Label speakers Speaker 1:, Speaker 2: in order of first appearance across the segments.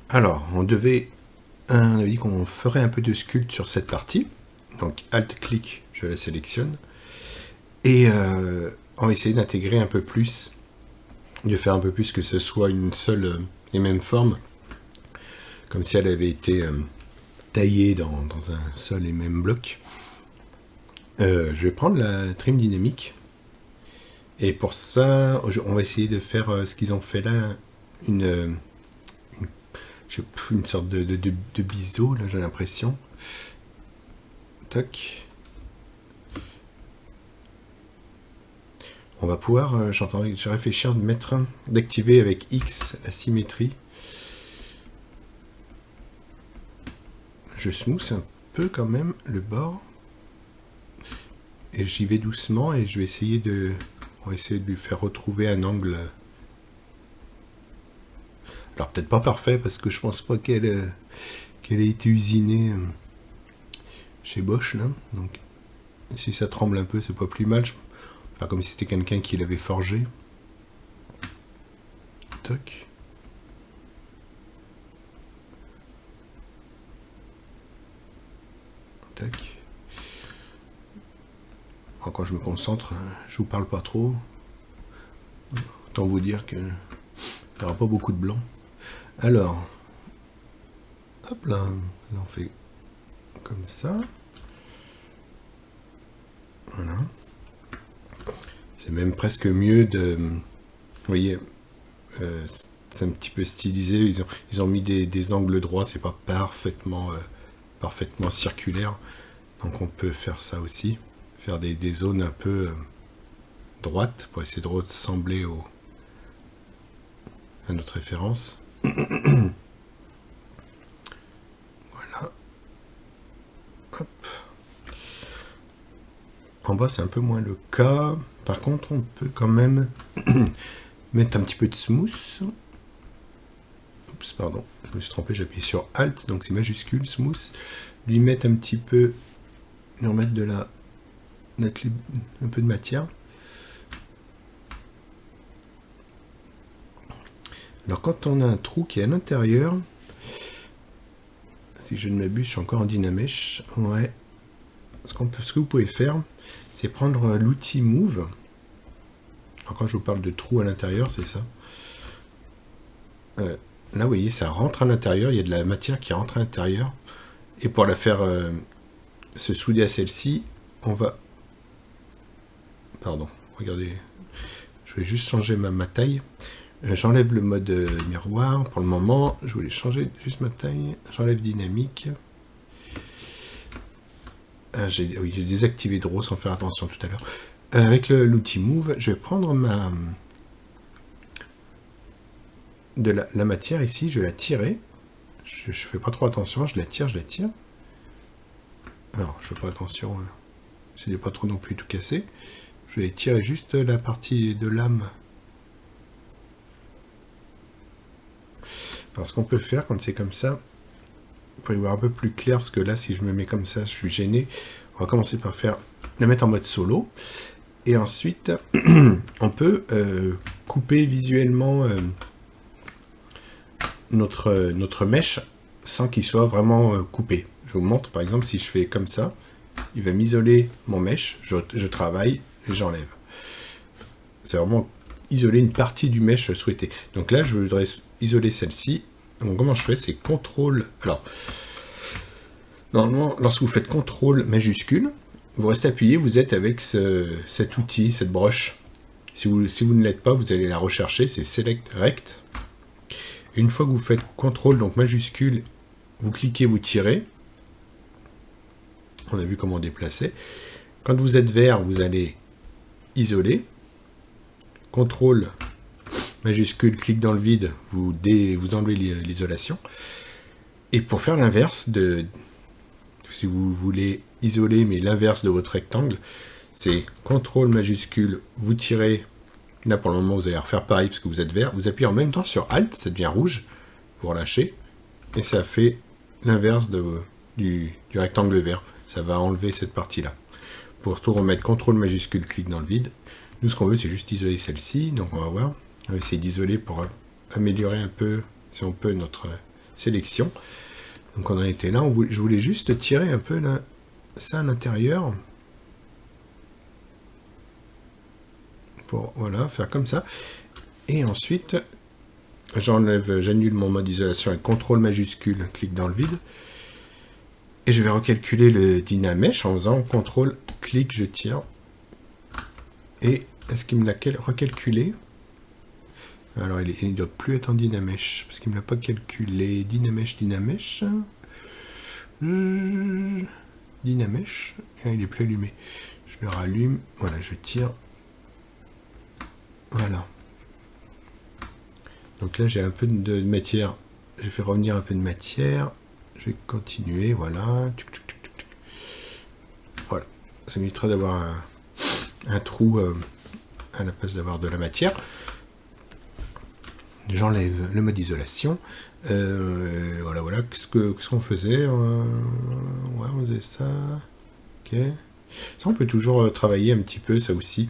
Speaker 1: Alors, on a dit qu'on ferait un peu de sculpt sur cette partie. Donc, Alt-clic, je la sélectionne. Et on va essayer d'intégrer un peu plus, de faire un peu plus que ce soit une seule et même forme, comme si elle avait été taillée dans un seul et même bloc. Je vais prendre la trim dynamique. Et pour ça, on va essayer de faire ce qu'ils ont fait là, une sorte de biseau, là, j'ai l'impression. Toc. On va pouvoir, je réfléchir d'activer avec X la symétrie. Je smooth un peu quand même le bord. Et j'y vais doucement et je vais essayer on va essayer de lui faire retrouver un angle. Alors peut-être pas parfait parce que je pense pas qu'elle ait été usinée chez Bosch là. Donc si ça tremble un peu, c'est pas plus mal. Enfin, comme si c'était quelqu'un qui l'avait forgé. Toc. Tac. Quand je me concentre, je vous parle pas trop. Autant vous dire que il n'y aura pas beaucoup de blanc. Alors, hop là, on fait comme ça. Voilà. C'est même presque mieux de... Vous voyez, c'est un petit peu stylisé. Ils ont mis des angles droits, c'est pas parfaitement circulaire. Donc on peut faire ça aussi. Faire des zones un peu droites pour essayer de ressembler à notre référence. Voilà. Hop. En bas, c'est un peu moins le cas. Par contre, on peut quand même mettre un petit peu de smooth. Oups, pardon, je me suis trompé, j'ai appuyé sur Alt, donc c'est majuscule, smooth. Lui mettre un petit peu, lui remettre un peu de matière. Alors quand on a un trou qui est à l'intérieur, si je ne m'abuse, je suis encore en Dynamesh. Ouais. Ce que vous pouvez faire, c'est prendre l'outil Move. Alors quand je vous parle de trou à l'intérieur, c'est ça. Là, vous voyez, ça rentre à l'intérieur. Il y a de la matière qui rentre à l'intérieur. Et pour la faire se souder à celle-ci, on va... Pardon, regardez. Je vais juste changer ma taille. J'enlève le mode miroir pour le moment. Je voulais changer juste ma taille. J'enlève dynamique. J'ai désactivé Draw sans faire attention tout à l'heure. Avec l'outil Move, je vais prendre la matière ici, je vais la tirer. Je fais pas trop attention, je la tire. Alors, je fais pas attention, je n'ai pas trop non plus tout cassé. Je vais tirer juste la partie de lame. Alors, ce qu'on peut faire quand c'est comme ça, pour y voir un peu plus clair, parce que là, si je me mets comme ça, je suis gêné. On va commencer par le mettre en mode solo. Et ensuite, on peut couper visuellement notre mèche sans qu'il soit vraiment coupé. Je vous montre, par exemple, si je fais comme ça, il va m'isoler mon mèche, je travaille et j'enlève. C'est vraiment isoler une partie du mèche souhaité. Donc là, je voudrais isoler celle-ci. Donc comment je fais? C'est CTRL. Alors, normalement, lorsque vous faites CTRL majuscule, vous restez appuyé, vous êtes avec cet outil, cette broche. Si vous ne l'êtes pas, vous allez la rechercher, c'est Select Rect. Une fois que vous faites CTRL, donc majuscule, vous cliquez, vous tirez. On a vu comment déplacer. Quand vous êtes vert, vous allez isoler. CTRL majuscule, clic dans le vide, vous enlevez l'isolation. Et pour faire l'inverse, si vous voulez isoler, mais l'inverse de votre rectangle, c'est CTRL majuscule, vous tirez. Là, pour le moment, vous allez refaire pareil parce que vous êtes vert. Vous appuyez en même temps sur Alt, ça devient rouge. Vous relâchez. Et ça fait l'inverse du rectangle vert. Ça va enlever cette partie-là. Pour tout remettre, CTRL majuscule, clic dans le vide. Nous, ce qu'on veut, c'est juste isoler celle-ci. Donc, on va voir. On va essayer d'isoler pour améliorer un peu, si on peut, notre sélection. Donc on en était là, je voulais juste tirer un peu là, ça à l'intérieur. Pour voilà, faire comme ça. Et ensuite, j'annule mon mode isolation avec CTRL majuscule, clic dans le vide. Et je vais recalculer le Dynamesh en faisant CTRL, clic, je tire. Et est-ce qu'il me l'a recalculé? Alors il ne doit plus être en Dynamesh, parce qu'il ne me l'a pas calculé. Dynamesh. Dynamesh. Il n'est plus allumé. Je le rallume. Voilà, je tire. Voilà. Donc là, j'ai un peu de matière. Je vais revenir un peu de matière. Je vais continuer. Voilà. Voilà. Ça m'évitera d'avoir un trou à la place d'avoir de la matière. J'enlève le mode isolation. Voilà. Qu'est-ce qu'on faisait? Ouais, on faisait ça. Ok. Ça, on peut toujours travailler un petit peu, ça aussi,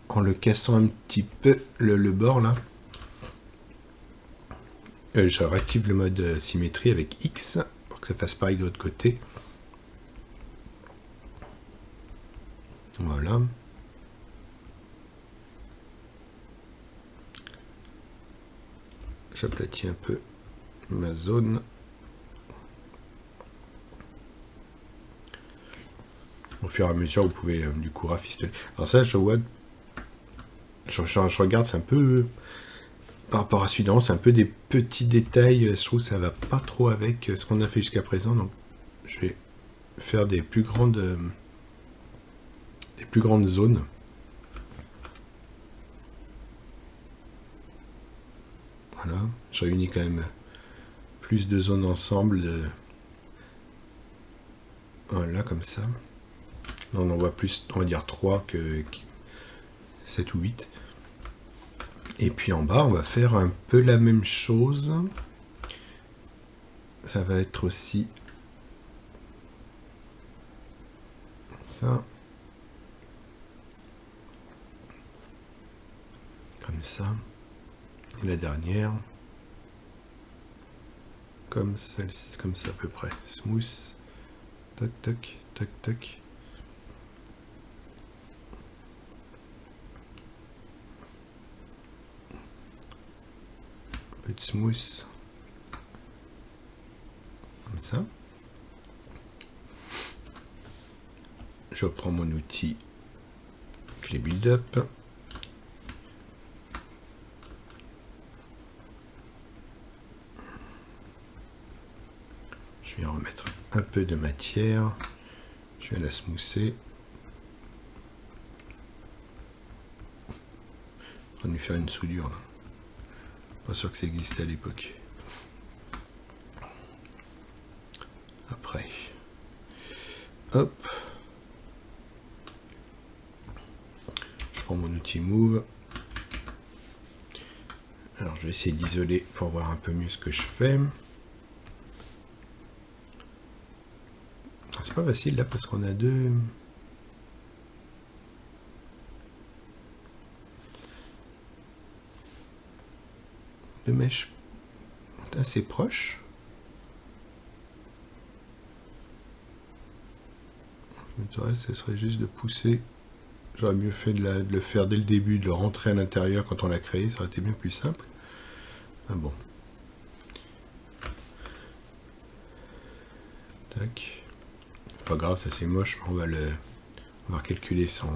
Speaker 1: en le cassant un petit peu le bord là. Je réactive le mode symétrie avec X pour que ça fasse pareil de l'autre côté. Voilà. J'aplatis un peu ma zone. Au fur et à mesure, vous pouvez du coup rafistoler. Alors ça, je vois... Je regarde, c'est un peu... Par rapport à celui-là, c'est un peu des petits détails. Je trouve que ça va pas trop avec ce qu'on a fait jusqu'à présent. Donc, je vais faire des plus grandes zones. Voilà. Je réunis quand même plus de zones ensemble. Voilà, comme ça. On en voit plus, on va dire 3 que 7 ou 8. Et puis en bas, on va faire un peu la même chose. Ça va être aussi ça. Comme ça. Et la dernière. Comme celle-ci, comme ça à peu près. Smooth. Toc, toc, toc, toc. Un peu de smooth. Comme ça. Je reprends mon outil clé build-up. Je vais en remettre un peu de matière. Je vais la smoother. On va lui faire une soudure. Là. Pas sûr que ça existait à l'époque. Après. Hop. Je prends mon outil Move. Alors je vais essayer d'isoler pour voir un peu mieux ce que je fais. C'est pas facile là parce qu'on a deux mèches assez proches. Ce serait juste de pousser. J'aurais mieux fait de le faire dès le début, de le rentrer à l'intérieur quand on l'a créé, ça aurait été bien plus simple. Ah bon. Tac. C'est pas grave, ça c'est moche, mais on va calculer son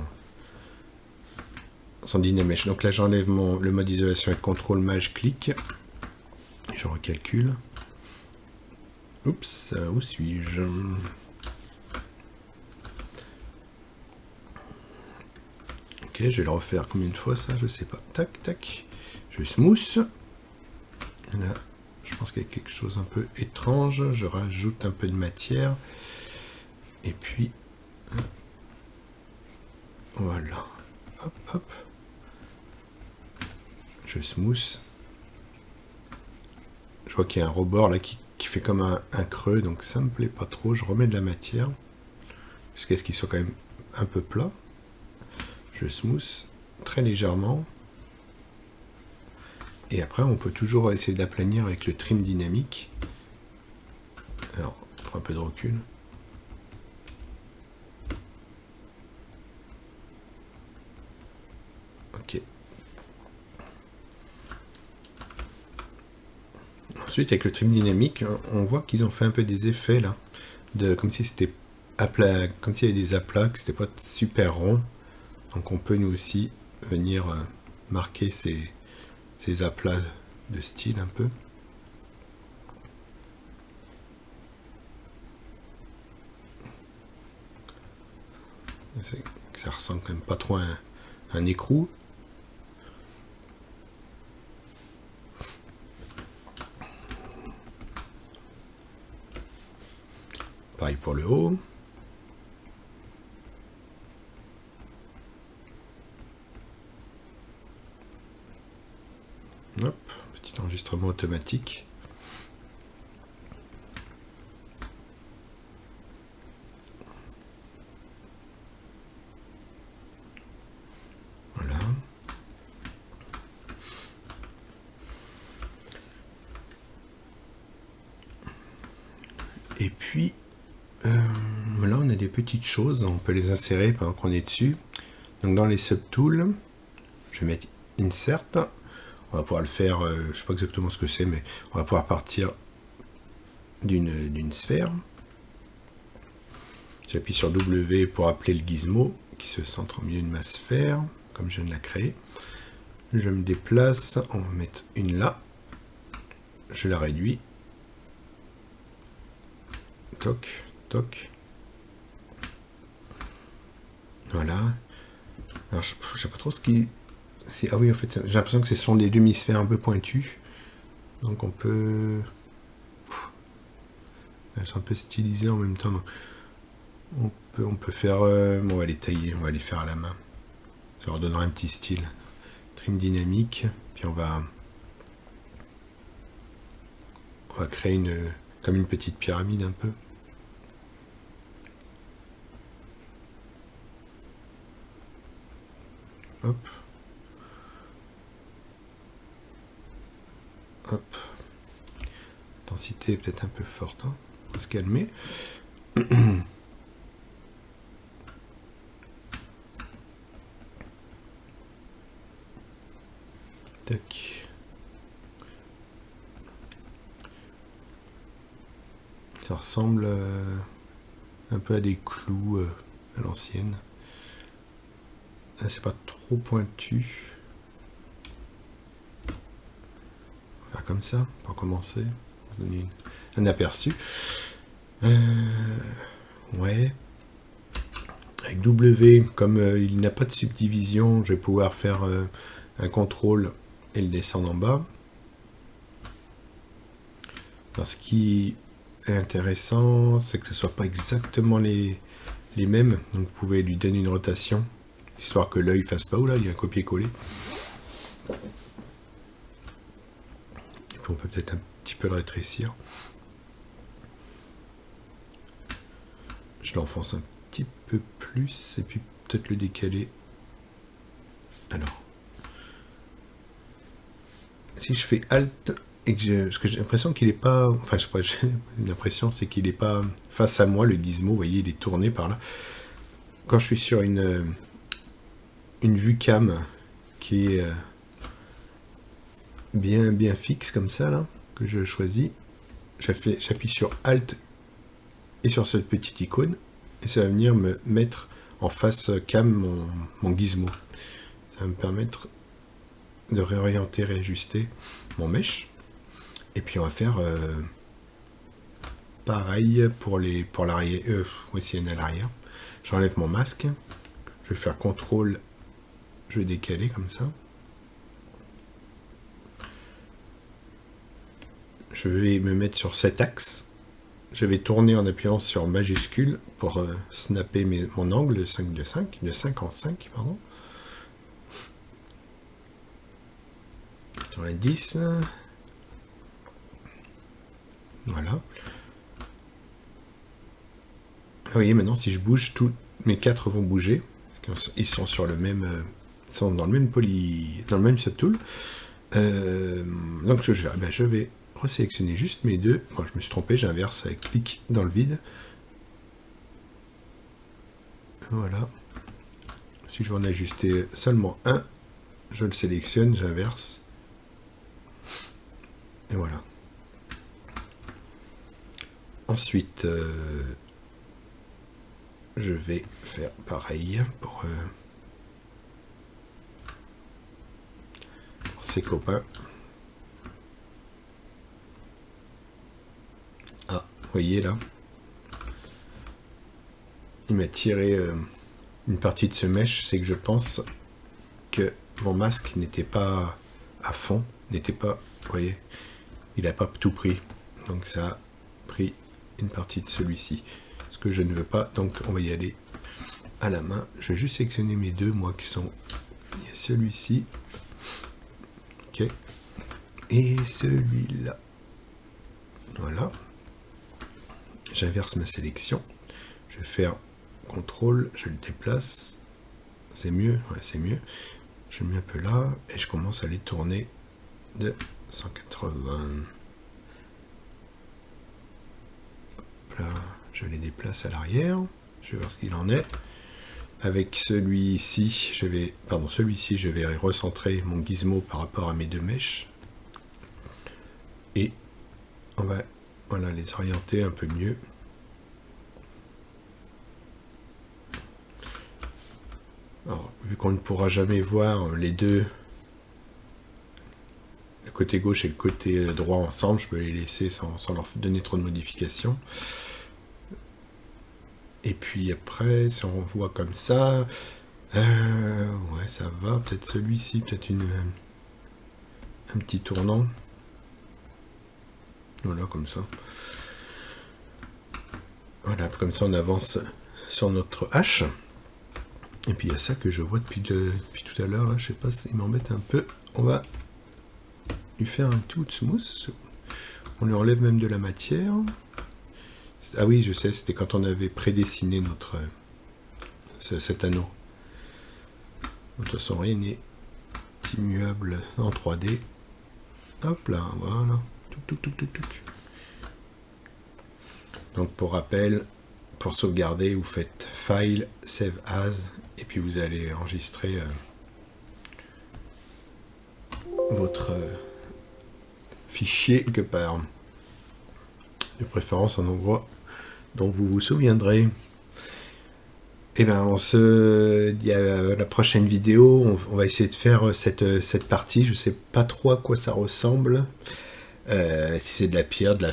Speaker 1: Dynamesh. Donc là j'enlève le mode isolation avec CTRL Maj clic. Je recalcule. Oups, où suis-je? Ok, je vais le refaire combien de fois ça? Je sais pas. Tac, tac. Je smooth. Là, je pense qu'il y a quelque chose un peu étrange. Je rajoute un peu de matière. Et puis, voilà. Hop, hop. Je smooth. Je vois qu'il y a un rebord là qui fait comme un creux, donc ça me plaît pas trop. Je remets de la matière jusqu'à ce qu'il soit quand même un peu plat. Je smooth très légèrement. Et après, on peut toujours essayer d'aplanir avec le trim dynamique. Alors, on prend un peu de recul. Ok. Ensuite, avec le trim dynamique, on voit qu'ils ont fait un peu des effets là, comme si c'était aplat, comme s'il y avait des aplats, que c'était pas super rond. Donc, on peut nous aussi venir marquer ces aplats de style un peu. Ça ressemble quand même pas trop à un écrou. Pareil pour le haut. Hop, petit enregistrement automatique. Voilà. Et puis, là on a des petites choses, on peut les insérer pendant qu'on est dessus. Donc dans les subtools, je vais mettre Insert. On va pouvoir le faire, je ne sais pas exactement ce que c'est, mais on va pouvoir partir d'une sphère. J'appuie sur W pour appeler le gizmo qui se centre au milieu de ma sphère, comme je viens de la créer. Je me déplace, on va mettre une là. Je la réduis. Toc, toc. Voilà. Alors, je ne sais pas trop ce qui... Ah oui, en fait, j'ai l'impression que ce sont des demi-sphères un peu pointues. Donc on peut... Elles sont un peu stylisées en même temps. Donc on peut faire... on va les tailler, on va les faire à la main. Ça leur donnera un petit style. Trim dynamique. Puis on va créer comme une petite pyramide un peu. Hop. Hop. Intensité peut-être un peu forte. Hein. On va se calmer. Tac. Ça ressemble un peu à des clous à l'ancienne. Là, c'est pas trop pointu. Voilà, comme ça, pour commencer. On va se donner un aperçu. Ouais. Avec W, comme il n'a pas de subdivision, je vais pouvoir faire un contrôle et le descendre en bas. Alors, ce qui est intéressant, c'est que ce ne soit pas exactement les mêmes. Donc vous pouvez lui donner une rotation, histoire que l'œil fasse pas, là, il y a un copier-coller. On peut peut-être un petit peu le rétrécir. Je l'enfonce un petit peu plus, et puis peut-être le décaler. Alors, si je fais Alt, et que j'ai l'impression qu'il n'est pas... Enfin, je sais pas, j'ai l'impression, c'est qu'il n'est pas face à moi, le gizmo, vous voyez, il est tourné par là. Quand je suis sur une vue cam qui est bien fixe comme ça, là, que je choisis, j'appuie sur Alt et sur cette petite icône, et ça va venir me mettre en face cam mon gizmo. Ça va me permettre de réorienter, réajuster mon mesh. Et puis on va faire pareil pour l'arrière. Voici à l'arrière. J'enlève mon masque. Je vais faire CTRL. Je vais décaler comme ça. Je vais me mettre sur cet axe. Je vais tourner en appuyant sur majuscule pour snapper mon angle de 5 en 5, pardon. 90. Voilà. Vous voyez, maintenant, si je bouge, tous mes 4 vont bouger. Ils sont sur le même... ils sont dans le même subtool. Donc ce que je vais faire, je vais resélectionner juste mes deux. Bon, je me suis trompé, j'inverse avec clic dans le vide. Voilà. Si je veux en ajuster seulement un, je le sélectionne, j'inverse. Et voilà. Ensuite, je vais faire pareil pour ses copains. Ah, vous voyez là, il m'a tiré une partie de ce mesh, c'est que je pense que mon masque n'était pas à fond, n'était pas, vous voyez, il n'a pas tout pris, donc ça a pris une partie de celui-ci, ce que je ne veux pas, donc on va y aller à la main. Je vais juste sélectionner mes deux, moi, qui sont, il y a celui-ci, ok, et celui-là, voilà, j'inverse ma sélection, je vais faire CTRL, je le déplace, c'est mieux, ouais, c'est mieux, je le mets un peu là, et je commence à les tourner de 180. Là, je les déplace à l'arrière, je vais voir ce qu'il en est. Avec celui-ci, celui-ci, je vais recentrer mon gizmo par rapport à mes deux mèches. Et on va, voilà, les orienter un peu mieux. Alors, vu qu'on ne pourra jamais voir les deux, le côté gauche et le côté droit ensemble, je peux les laisser sans leur donner trop de modifications. Et puis après, si on voit comme ça, ouais, ça va. Peut-être celui-ci, peut-être un petit tournant. Voilà, comme ça. Voilà, comme ça on avance sur notre hache. Et puis il y a ça que je vois depuis tout à l'heure, là, je sais pas s'il m'embête un peu. On va lui faire un tout smooth. On lui enlève même de la matière. Ah oui, je sais, c'était quand on avait prédessiné cet anneau. De toute façon, rien n'est immuable en 3D. Hop là, voilà. Touc. Donc pour rappel, pour sauvegarder, vous faites File, Save As, et puis vous allez enregistrer votre fichier quelque part. De préférence un endroit dont vous vous souviendrez. Et bien on se dit à la prochaine vidéo. On va essayer de faire cette partie. Je sais pas trop à quoi ça ressemble. Si c'est de la pierre, de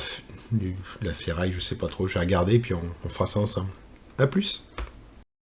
Speaker 1: la ferraille, je sais pas trop. Je vais regarder et puis on fera ça ensemble. A plus.